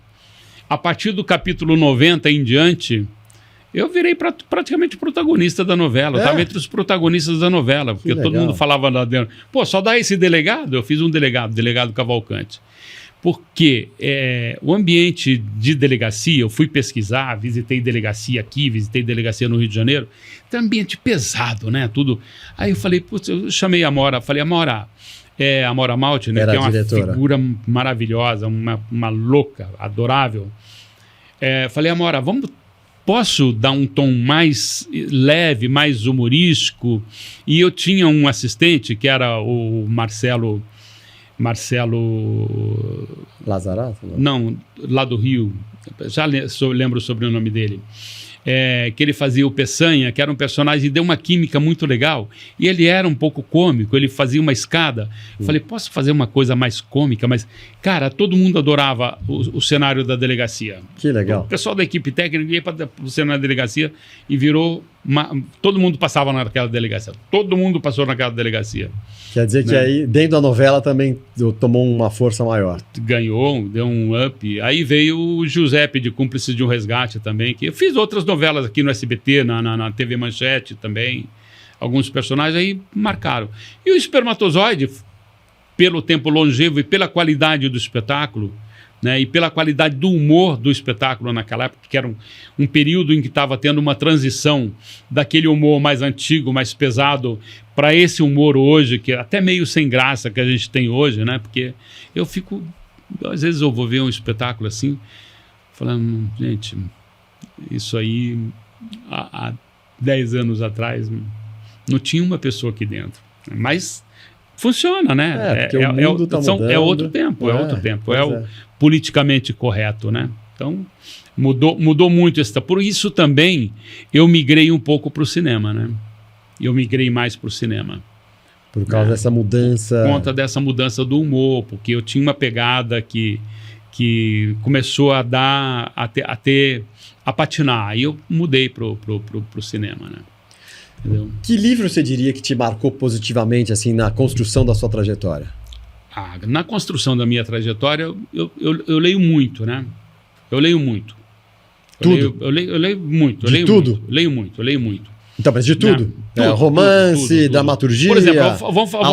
A partir do capítulo 90 em diante, eu virei praticamente protagonista da novela. Eu estava entre os protagonistas da novela, porque todo mundo falava lá dentro. Pô, só dá esse delegado? Eu fiz um delegado Cavalcante. Porque o ambiente de delegacia, eu fui pesquisar, visitei delegacia aqui, visitei delegacia no Rio de Janeiro, tem um ambiente pesado, né? Tudo. Aí eu falei, putz, eu chamei a Amora, falei, Amora... a Amora Malte, né, que é uma figura maravilhosa, uma louca, adorável. Falei, Amora, vamos posso dar um tom mais leve, mais humorístico? E eu tinha um assistente que era o Marcelo Lazarato? Não, lá do Rio, já lembro sobre o nome dele. Que ele fazia o Peçanha, que era um personagem e deu uma química muito legal. E ele era um pouco cômico, ele fazia uma escada. Eu falei, posso fazer uma coisa mais cômica? Mas, cara, todo mundo adorava o cenário da delegacia. Que legal. O pessoal da equipe técnica ia para o cenário da delegacia e virou... todo mundo passava naquela delegacia. Todo mundo passou naquela delegacia. Quer dizer que aí, dentro da novela, também tomou uma força maior. Ganhou, deu um up. Aí veio o Giuseppe de Cúmplices de um Resgate também, que eu fiz outras novelas aqui no SBT, na TV Manchete também. Alguns personagens aí marcaram. E o Espermatozoide, pelo tempo longevo e pela qualidade do espetáculo, né, e pela qualidade do humor do espetáculo naquela época, que era um período em que estava tendo uma transição daquele humor mais antigo, mais pesado, para esse humor hoje, que é até meio sem graça que a gente tem hoje, né? Porque eu fico... Às vezes eu vou ver um espetáculo assim, falando, gente, isso aí há 10 anos atrás não tinha uma pessoa aqui dentro. Mas funciona, né? Porque o mundo tá mudando. É outro tempo, é outro tempo. É o politicamente correto, né? Então, mudou muito. Por isso também eu migrei um pouco para o cinema, né? Eu migrei mais para o cinema. Por causa dessa mudança... Por conta dessa mudança do humor, porque eu tinha uma pegada que começou a patinar. Aí eu mudei pro cinema, né? Entendeu? Que livro você diria que te marcou positivamente, assim, na construção da sua trajetória? Na construção da minha trajetória, eu leio muito, né? Eu leio muito. Tudo? Eu leio muito. De tudo? Eu leio muito. Então, mas de tudo? Tudo, romance, tudo. dramaturgia, por exemplo, vou falar,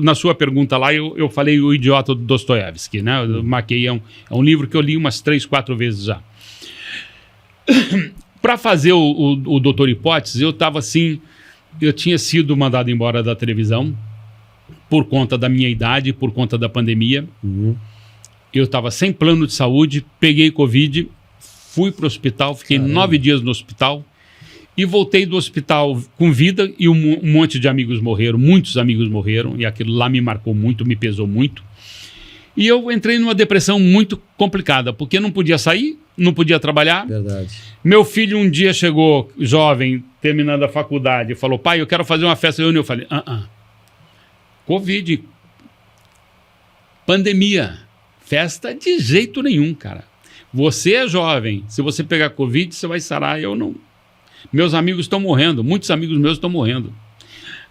na sua pergunta lá, eu falei O Idiota do Dostoiévski, né? Eu marquei, é um livro que eu li umas 3, 4 vezes já. Para fazer o Doutor Hipótese, eu estava assim, eu tinha sido mandado embora da televisão por conta da minha idade, por conta da pandemia. Eu estava sem plano de saúde, peguei Covid, fui para o hospital, fiquei 9 dias no hospital e voltei do hospital com vida e um monte de amigos morreram, muitos amigos morreram, e aquilo lá me marcou muito, me pesou muito. E eu entrei numa depressão muito complicada, porque não podia sair, não podia trabalhar. Verdade. Meu filho um dia chegou, jovem, terminando a faculdade, e falou, pai, eu quero fazer uma festa. Eu falei, Covid, pandemia, festa de jeito nenhum, cara. Você é jovem, se você pegar Covid, você vai sarar, eu não. Meus amigos estão morrendo, muitos amigos meus estão morrendo.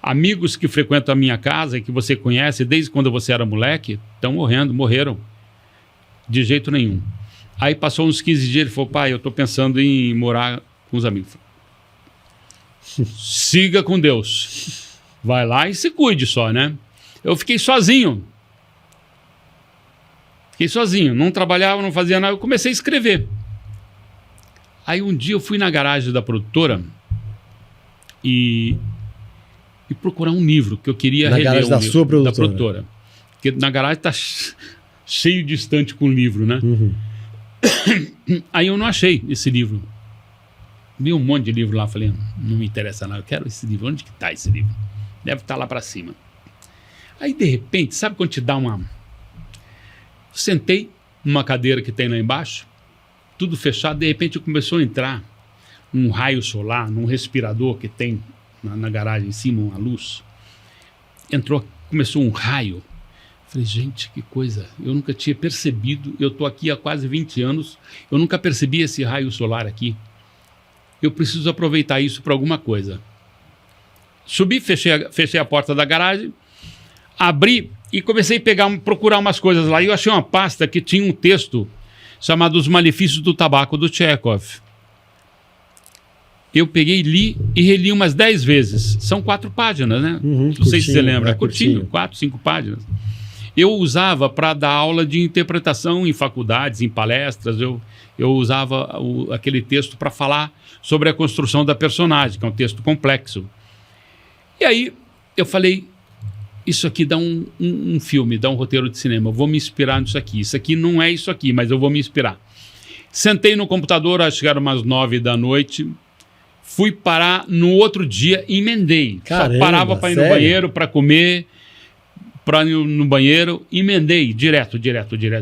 Amigos que frequentam a minha casa e que você conhece desde quando você era moleque, estão morreram. De jeito nenhum. Aí passou uns 15 dias, ele falou, pai, eu estou pensando em morar com os amigos. Siga com Deus. Vai lá e se cuide só, né? Eu fiquei sozinho. Não trabalhava, não fazia nada, eu comecei a escrever. Aí um dia eu fui na garagem da produtora e procurar um livro que eu queria reler. Na garagem da sua produtora? Da produtora. Porque na garagem está cheio de estante com livro, né? Aí eu não achei esse livro. Vi um monte de livro lá, falei, não me interessa nada, eu quero esse livro. Onde que está esse livro? Deve estar lá para cima. Aí de repente, sabe quando te dá uma... Sentei numa cadeira que tem lá embaixo, tudo fechado, de repente começou a entrar um raio solar, num respirador que tem na garagem em cima, uma luz. Começou um raio. Falei, gente, que coisa, eu nunca tinha percebido, eu estou aqui há quase 20 anos, eu nunca percebi esse raio solar aqui. Eu preciso aproveitar isso para alguma coisa. Subi, fechei a porta da garagem, abri e comecei a procurar umas coisas lá. E eu achei uma pasta que tinha um texto chamado Os Malefícios do Tabaco, do Chekhov. Eu peguei, li e reli umas 10 vezes. São 4 páginas, né? Não sei se você lembra. É curtinho, 4, 5 páginas. Eu usava para dar aula de interpretação em faculdades, em palestras. Eu usava aquele texto para falar sobre a construção da personagem, que é um texto complexo. E aí eu falei, isso aqui dá um filme, dá um roteiro de cinema. Eu vou me inspirar nisso aqui. Isso aqui não é isso aqui, mas eu vou me inspirar. Sentei no computador, acho que era umas 9 da noite. Fui parar no outro dia e emendei. Caramba, só parava para ir no banheiro, para comer, para ir no banheiro, emendei direto.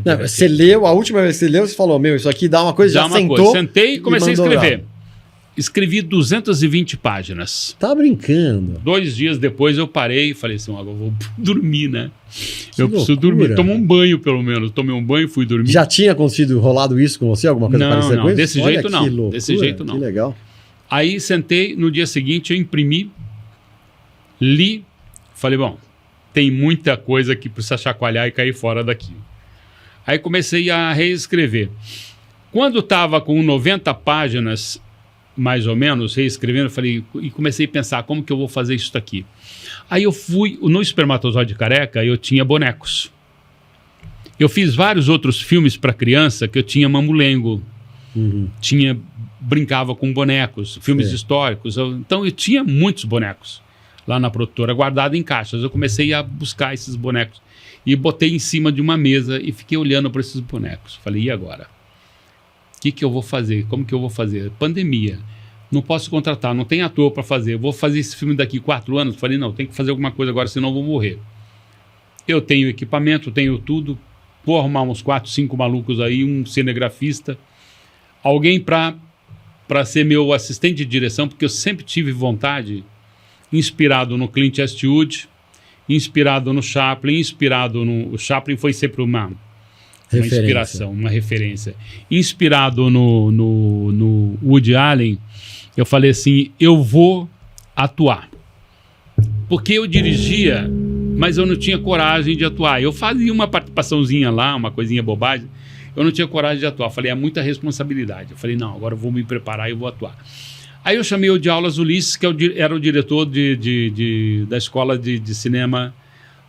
Não, você leu, a última vez que você leu, você falou, isso aqui dá uma coisa, já sentou. Sentei e comecei a escrever. Escrevi 220 páginas. Tá brincando. 2 dias depois eu parei e falei assim, agora eu vou dormir, né? Que preciso dormir. Tomar um banho, pelo menos. Tomei um banho e fui dormir. Já tinha acontecido, rolado isso com você? Alguma coisa parecida com isso? Desse jeito não. Loucura, desse jeito não. Que legal. Aí sentei, no dia seguinte eu imprimi, li, falei, bom, tem muita coisa que precisa chacoalhar e cair fora daqui. Aí comecei a reescrever. Quando estava com 90 páginas, mais ou menos, reescrevendo, falei, e comecei a pensar, como que eu vou fazer isso daqui? Aí eu fui, no Espermatozoide Careca, eu tinha bonecos. Eu fiz vários outros filmes para criança que eu tinha mamulengo. Brincava com bonecos, filmes históricos. Então eu tinha muitos bonecos lá na produtora, guardado em caixas. Eu comecei a buscar esses bonecos e botei em cima de uma mesa e fiquei olhando para esses bonecos. Falei, e agora? O que eu vou fazer? Como que eu vou fazer? Pandemia. Não posso contratar, não tem ator para fazer. Vou fazer esse filme daqui 4 anos? Falei, não, tem que fazer alguma coisa agora, senão eu vou morrer. Eu tenho equipamento, tenho tudo. Vou arrumar uns 4, 5 malucos aí, um cinegrafista. Alguém para ser meu assistente de direção, porque eu sempre tive vontade, inspirado no Clint Eastwood, inspirado no Chaplin, o Chaplin foi sempre uma inspiração, uma referência. Inspirado no Woody Allen, eu falei assim, eu vou atuar. Porque eu dirigia, mas eu não tinha coragem de atuar. Eu fazia uma participaçãozinha lá, uma coisinha bobagem, eu não tinha coragem de atuar. Falei, é muita responsabilidade. Eu falei, não, agora eu vou me preparar e vou atuar. Aí eu chamei o de aulas Ulisses, que era o diretor da escola de cinema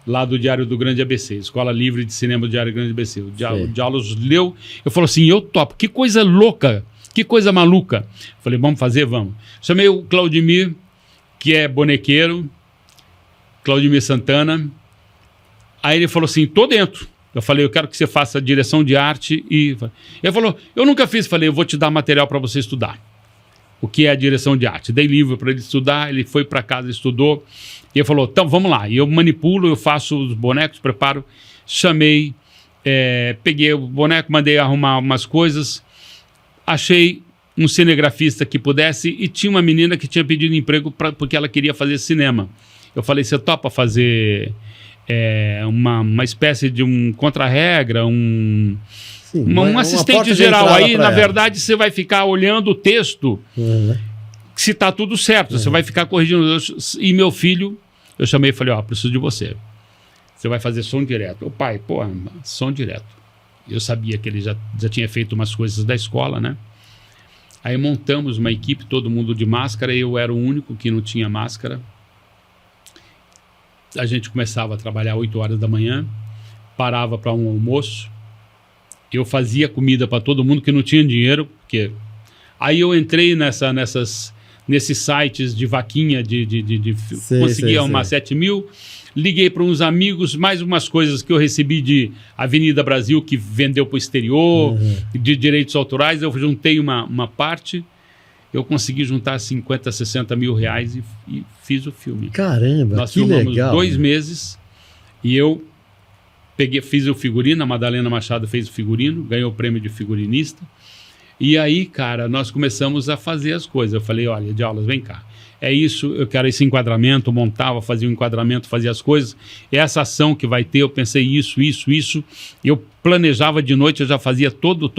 lá do Diário do Grande ABC, Escola Livre de Cinema do Diário do Grande ABC. O de aulas leu, eu falei assim, eu topo, que coisa louca, que coisa maluca. Falei, vamos fazer? Vamos. Chamei o Claudimir, que é bonequeiro, Claudimir Santana. Aí ele falou assim, tô dentro. Eu falei, eu quero que você faça direção de arte. E ele falou, eu nunca fiz. Falei, eu vou te dar material para você estudar. O que é a direção de arte? Dei livro para ele estudar, ele foi para casa, estudou. E ele falou, então vamos lá. E eu manipulo, eu faço os bonecos, preparo. Chamei, peguei o boneco, mandei arrumar umas coisas. Achei um cinegrafista que pudesse e tinha uma menina que tinha pedido emprego porque ela queria fazer cinema. Eu falei, você topa fazer uma espécie de um contra-regra, um assistente geral. Aí, na verdade, você vai ficar olhando o texto se está tudo certo. Você vai ficar corrigindo. E meu filho, eu chamei e falei, preciso de você. Você vai fazer som direto. O pai, som direto. Eu sabia que ele já tinha feito umas coisas da escola, né? Aí montamos uma equipe, todo mundo de máscara. Eu era o único que não tinha máscara. A gente começava a trabalhar 8 horas da manhã, parava para um almoço. Eu fazia comida para todo mundo que não tinha dinheiro, porque aí eu entrei nesses sites de vaquinha, conseguia umas 7 mil, liguei para uns amigos, mais umas coisas que eu recebi de Avenida Brasil, que vendeu para o exterior, de direitos autorais, eu juntei uma parte, eu consegui juntar 50, 60 mil reais e fiz o filme. Caramba, nós que filmamos legal. 2 meses e eu fiz o figurino, a Madalena Machado fez o figurino, ganhou o prêmio de figurinista. E aí, cara, nós começamos a fazer as coisas. Eu falei, olha, de aulas, vem cá. É isso, eu quero esse enquadramento, montava, fazia o enquadramento, fazia as coisas. Essa ação que vai ter, eu pensei isso. Eu planejava de noite, eu já fazia todo...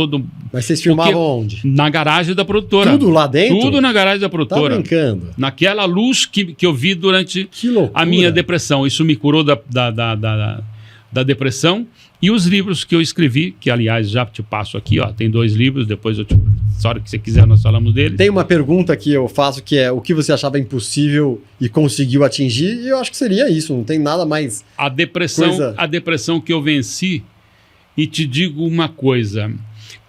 Mas vocês filmavam onde? Na garagem da produtora. Tudo lá dentro? Tudo na garagem da produtora. Tá brincando? Naquela luz que eu vi durante a minha depressão. Isso me curou da depressão. E os livros que eu escrevi, que aliás já te passo aqui, tem 2 livros, depois a hora que você quiser nós falamos deles. Tem uma pergunta que eu faço que é o que você achava impossível e conseguiu atingir, e eu acho que seria isso, não tem nada mais... A depressão que eu venci, e te digo uma coisa,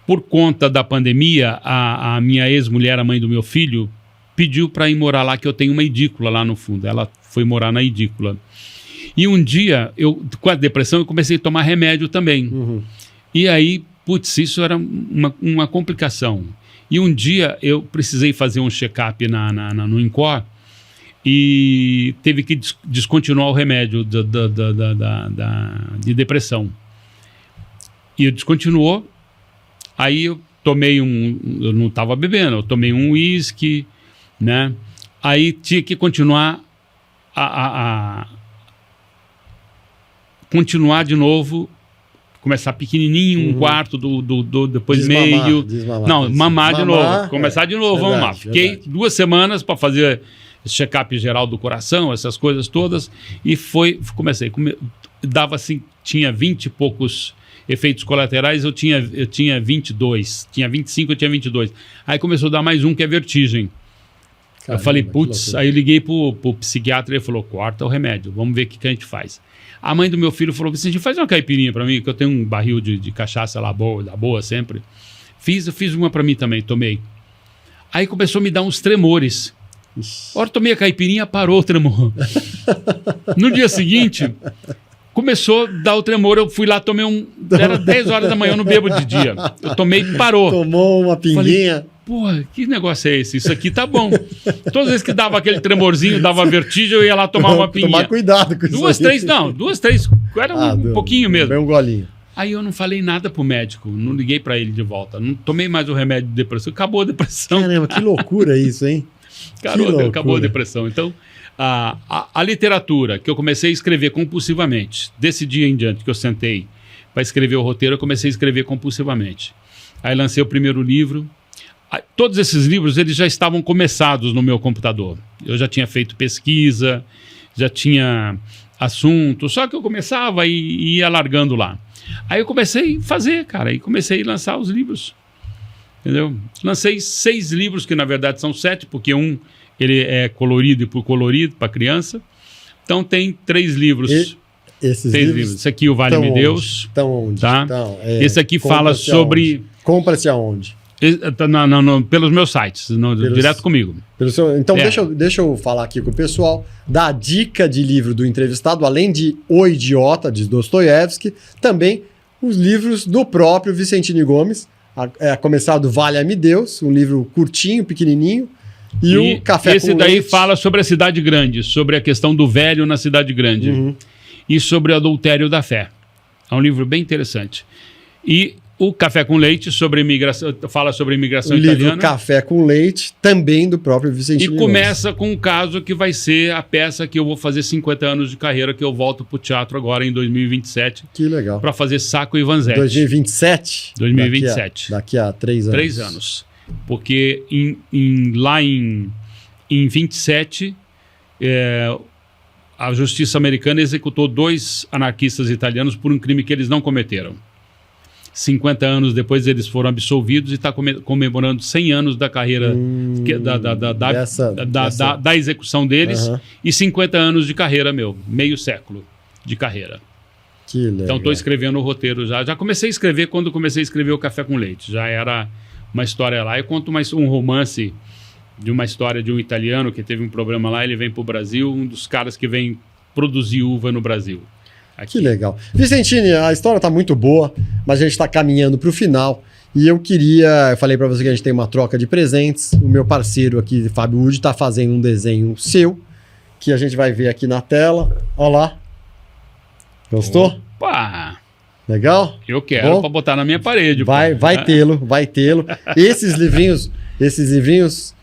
por conta da pandemia, a minha ex-mulher, a mãe do meu filho, pediu para ir morar lá, que eu tenho uma edícula lá no fundo, ela foi morar na edícula. E um dia, com a depressão, eu comecei a tomar remédio também. E aí, putz, isso era uma complicação. E um dia eu precisei fazer um check-up no INCOR e teve que descontinuar o remédio de depressão. E descontinuou, aí eu tomei eu não estava bebendo, eu tomei um uísque, né? Aí tinha que continuar continuar de novo, começar pequenininho, um quarto, depois meio. Mamar de novo, começar de novo, vamos lá. Fiquei 2 semanas para fazer check-up geral do coração, essas coisas todas, e comecei. Dava assim, tinha 20 e poucos efeitos colaterais, eu tinha 22, tinha 25, eu tinha 22. Aí começou a dar mais um, que é vertigem. Caramba, eu falei, putz, aí eu liguei pro psiquiatra e ele falou, corta o remédio, vamos ver o que a gente faz. A mãe do meu filho falou, Vicente, faz uma caipirinha para mim, que eu tenho um barril de cachaça lá da boa sempre. Eu fiz uma para mim também, tomei. Aí começou a me dar uns tremores. A hora que tomei a caipirinha, parou o tremor. No dia seguinte, começou a dar o tremor, eu fui lá, tomei era 10 horas da manhã, eu não bebo de dia. Eu tomei e parou. Tomou uma pinguinha. Falei, porra, que negócio é esse? Isso aqui tá bom. Todas as vezes que dava aquele tremorzinho, dava vertigem, eu ia lá tomar uma pinguinha. Tomar cuidado com isso. 2, 3, era um pouquinho mesmo. Bem um golinho. Aí eu não falei nada pro médico, não liguei pra ele de volta, não tomei mais o remédio de depressão, acabou a depressão. Caramba, que loucura isso, hein? Acabou a depressão. Então, a literatura que eu comecei a escrever compulsivamente, desse dia em diante que eu sentei para escrever o roteiro, eu comecei a escrever compulsivamente. Aí lancei o primeiro livro. Todos esses livros eles já estavam começados no meu computador. Eu já tinha feito pesquisa, já tinha assunto, só que eu começava e ia largando lá. Aí eu comecei a fazer, cara, e comecei a lançar os livros. Entendeu? Lancei 6 livros, que na verdade são 7, porque ele é colorido e por colorido para criança. Então tem 3 livros. Esses livros? Esse aqui, O Vale-me Deus. Estão onde? Tá? Esse aqui fala sobre... Compra-se aonde? Pelos meus sites, direto comigo. Então deixa eu falar aqui com o pessoal, dar a dica de livro do entrevistado, além de O Idiota, de Dostoiévski, também os livros do próprio Vicentini Gomes, a começar do Valha-me Deus, um livro curtinho, pequenininho, e o Café com Leite. Esse daí fala sobre a cidade grande, sobre a questão do velho na cidade grande, e sobre o adultério da fé. É um livro bem interessante. E o Café com Leite sobre imigração, fala sobre imigração italiana. O livro Café com Leite, também do próprio Vicentini Gomes. E começa com um caso que vai ser a peça que eu vou fazer 50 anos de carreira, que eu volto para o teatro agora em 2027. Que legal. Para fazer Sacco e Vanzetti. 2027? 2027. Daqui a 3 anos. 3 anos. Porque lá em 27, a justiça americana executou 2 anarquistas italianos por um crime que eles não cometeram. 50 anos depois eles foram absolvidos e está comemorando 100 anos da carreira, da execução deles, e 50 anos de carreira meio século de carreira. Que legal. Então estou escrevendo o roteiro já. Já comecei a escrever quando comecei a escrever o Café com Leite. Já era uma história lá. Eu conto um romance de uma história de um italiano que teve um problema lá, ele vem para o Brasil, um dos caras que vem produzir uva no Brasil. Aqui. Que legal. Vicentini, a história está muito boa, mas a gente está caminhando para o final. E eu falei para você que a gente tem uma troca de presentes. O meu parceiro aqui, Fábio Wood, está fazendo um desenho seu, que a gente vai ver aqui na tela. Olha lá. Gostou? Opa! Legal? Eu quero para botar na minha parede. Vai tê-lo. Esses livrinhos...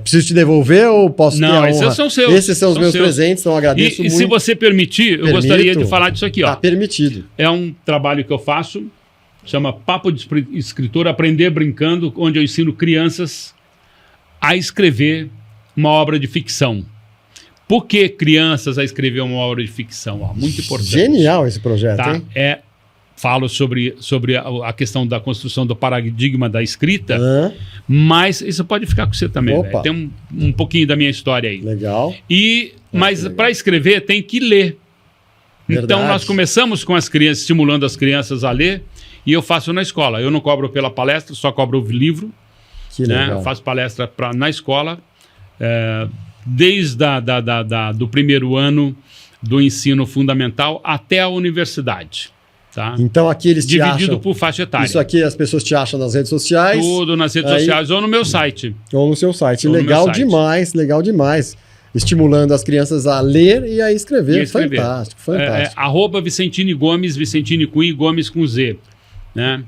preciso te devolver ou posso ter a honra? Esses são seus. Esses são os meus presentes, então agradeço muito. E se você permitir, eu gostaria de falar disso aqui. Está permitido. É um trabalho que eu faço, chama Papo de Escritor, Aprender Brincando, onde eu ensino crianças a escrever uma obra de ficção. Por que crianças a escrever uma obra de ficção? Muito importante. Genial esse projeto, tá? Hein? Falo sobre a questão da construção do paradigma da escrita, mas isso pode ficar com você também. Tem um pouquinho da minha história aí. Legal. Mas para escrever tem que ler. Verdade. Então nós começamos com as crianças, estimulando as crianças a ler, e eu faço na escola. Eu não cobro pela palestra, só cobro o livro. Que legal. Eu faço palestra na escola, desde do primeiro ano do ensino fundamental até a universidade. Tá? Então aqui eles te acham... Dividido por faixa etária. Isso aqui as pessoas te acham nas redes sociais. Tudo nas redes sociais ou no meu site. Ou no seu site. Ou legal no meu site. Demais, legal demais. Estimulando as crianças a ler e a escrever. Fantástico, fantástico. @ Vicentini Gomes, Vicentini com I, Gomes com Z. Né?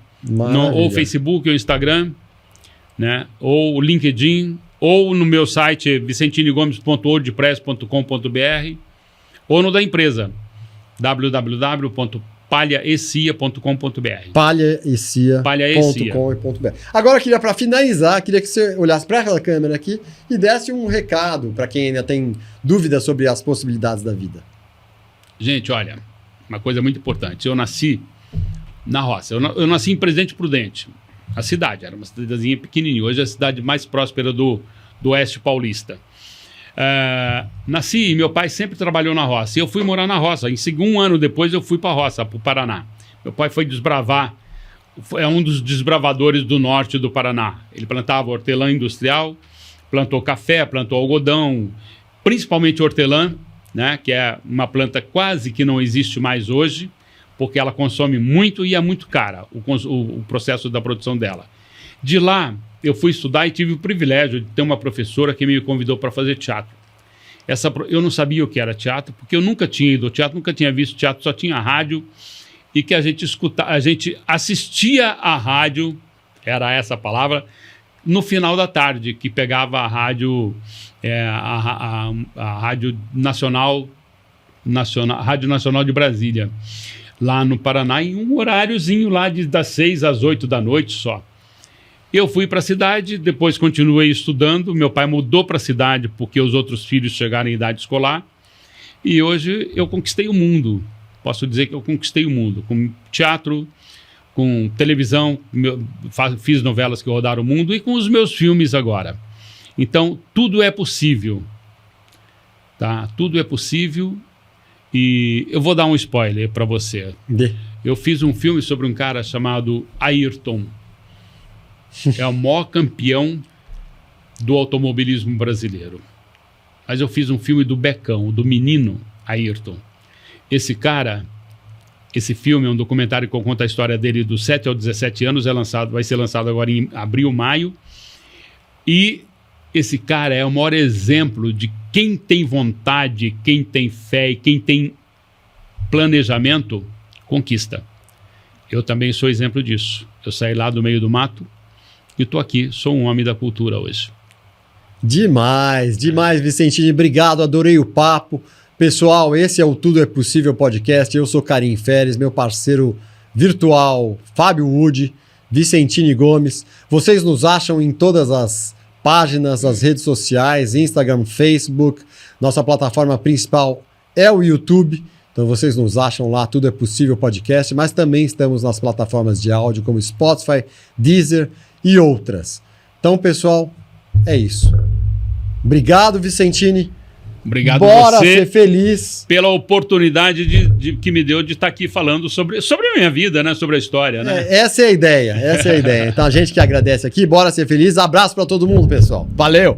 Ou Facebook ou Instagram, né? Ou LinkedIn, ou no meu site vicentinigomes.wordpress.com.br, ou no da empresa, www.palhaecia.com.br. Palhaecia.com.br. Agora, para finalizar, queria que você olhasse para aquela câmera aqui e desse um recado para quem ainda tem dúvidas sobre as possibilidades da vida. Gente, olha, uma coisa muito importante. Eu nasci na roça. Eu nasci em Presidente Prudente. A cidade, era uma cidadezinha pequenininha. Hoje é a cidade mais próspera do Oeste Paulista. Nasci e meu pai sempre trabalhou na roça. E eu fui morar na roça. Um ano depois eu fui para a roça, para o Paraná. Meu pai foi desbravar, é um dos desbravadores do norte do Paraná. Ele plantava hortelã industrial, plantou café, plantou algodão, principalmente hortelã, né, que é uma planta quase que não existe mais hoje, porque ela consome muito e é muito cara o processo da produção dela. De lá, eu fui estudar e tive o privilégio de ter uma professora que me convidou para fazer teatro. Eu não sabia o que era teatro, porque eu nunca tinha ido ao teatro, nunca tinha visto teatro, só tinha rádio, e que a gente assistia à rádio, era essa a palavra, no final da tarde, que pegava a rádio, a Rádio Nacional, Rádio Nacional de Brasília, lá no Paraná, em um horáriozinho lá das 6 às 8 da noite só. Eu fui para a cidade, depois continuei estudando. Meu pai mudou para a cidade porque os outros filhos chegaram em idade escolar. E hoje eu conquistei o mundo. Posso dizer que eu conquistei o mundo. Com teatro, com televisão, fiz novelas que rodaram o mundo e com os meus filmes agora. Então, tudo é possível. Tá? Tudo é possível. E eu vou dar um spoiler para você. Eu fiz um filme sobre um cara chamado Ayrton. É o maior campeão do automobilismo brasileiro. Mas eu fiz um filme do Becão, do menino Ayrton. Esse filme é um documentário que conta a história dele dos 7 aos 17 anos, vai ser lançado agora em abril, maio. E esse cara é o maior exemplo de quem tem vontade, quem tem fé e quem tem planejamento, conquista. Eu também sou exemplo disso. Eu saí lá do meio do mato, e estou aqui, sou um homem da cultura hoje. Demais, Vicentini. Obrigado, adorei o papo. Pessoal, esse é o Tudo é Possível podcast. Eu sou Karim Feres, meu parceiro virtual, Fábio Wood, Vicentini Gomes. Vocês nos acham em todas as páginas, as redes sociais, Instagram, Facebook. Nossa plataforma principal é o YouTube. Então vocês nos acham lá, Tudo é Possível podcast. Mas também estamos nas plataformas de áudio como Spotify, Deezer e outras. Então, pessoal, é isso. Obrigado, Vicentini. Obrigado Bora você ser feliz. Pela oportunidade que me deu de estar aqui falando sobre a minha vida, né? Sobre a história, né? Essa é a ideia, Então, a gente que agradece aqui. Bora ser feliz. Abraço para todo mundo, pessoal. Valeu!